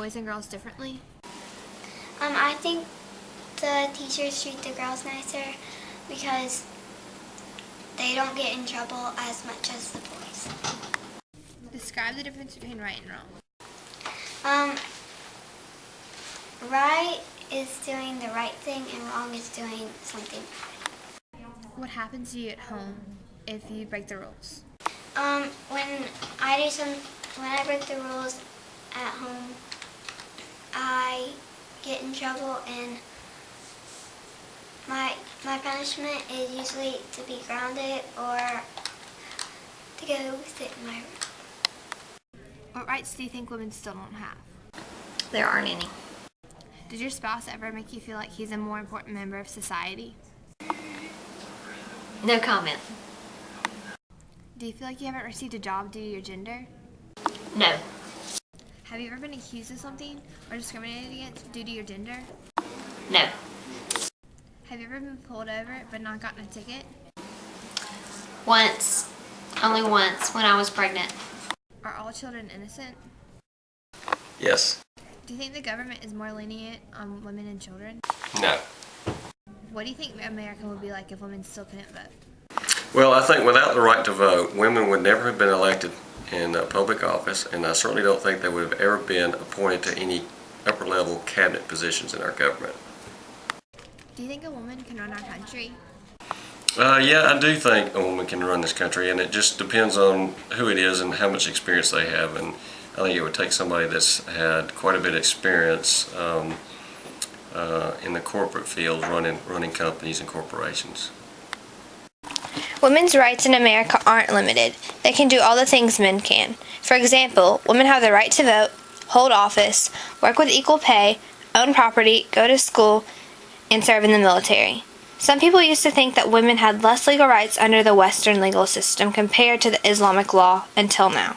boys and girls differently? I think the teachers treat the girls nicer because they don't get in trouble as much as the boys. Describe the difference between right and wrong. Right is doing the right thing and wrong is doing something bad. What happens to you at home if you break the rules? When I break the rules at home, I get in trouble, and my punishment is usually to be grounded or to go sit in my room. What rights do you think women still don't have? There aren't any. Did your spouse ever make you feel like he's a more important member of society? No comment. Do you feel like you haven't received a job due to your gender? No. Have you ever been accused of something or discriminated against due to your gender? No. Have you ever been pulled over but not gotten a ticket? Once. Only once, when I was pregnant. Are all children innocent? Yes. Do you think the government is more lenient on women and children? No. What do you think America would be like if women still couldn't vote? Well, I think without the right to vote, women would never have been elected in public office, and I certainly don't think they would have ever been appointed to any upper-level cabinet positions in our government. Do you think a woman can run our country? Yeah, I do think a woman can run this country, and it just depends on who it is and how much experience they have. And I think it would take somebody that's had quite a bit of experience in the corporate field, running companies and corporations. Women's rights in America aren't limited. They can do all the things men can. For example, women have the right to vote, hold office, work with equal pay, own property, go to school, and serve in the military. Some people used to think that women had less legal rights under the Western legal system compared to the Islamic law until now.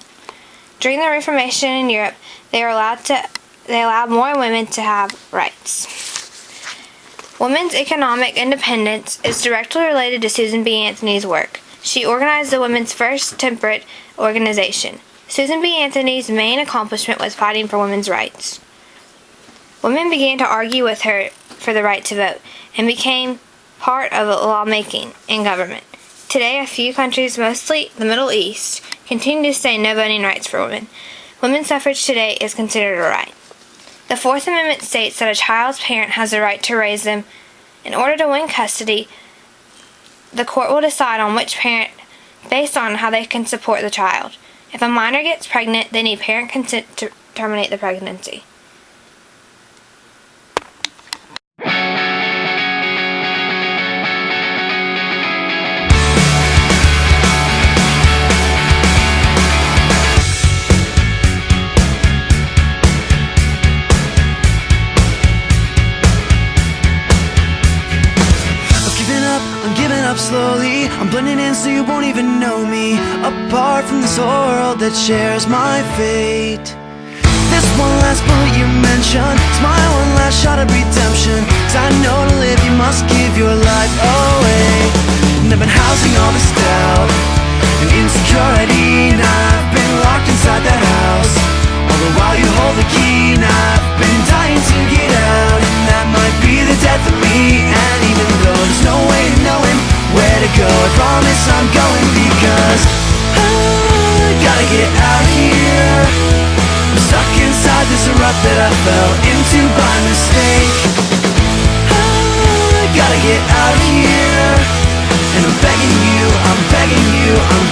During the Reformation in Europe, they allowed more women to have rights. Women's economic independence is directly related to Susan B. Anthony's work. She organized the women's first temperate organization. Susan B. Anthony's main accomplishment was fighting for women's rights. Women began to argue with her for the right to vote and became part of lawmaking and government. Today, a few countries, mostly the Middle East, continue to say no voting rights for women. Women's suffrage today is considered a right. The Fourth Amendment states that a child's parent has the right to raise them. In order to win custody, the court will decide on which parent based on how they can support the child. If a minor gets pregnant, they need parent consent to terminate the pregnancy. Slowly, I'm blending in so you won't even know me. Apart from this world that shares my fate. This one last bullet you mentioned, it's my one last shot of redemption. 'Cause I know to live you must give your life away. And I've been housing all this doubt and insecurity, and I've been locked inside that house. All the while you hold the key, and I've been dying to get out. And that might be the death of me. And even though there's no way to knowing where to go, I promise I'm going, because I gotta get out here. I'm stuck inside this rut that I fell into by mistake. I gotta get out here, and I'm begging you, I'm begging you, I'm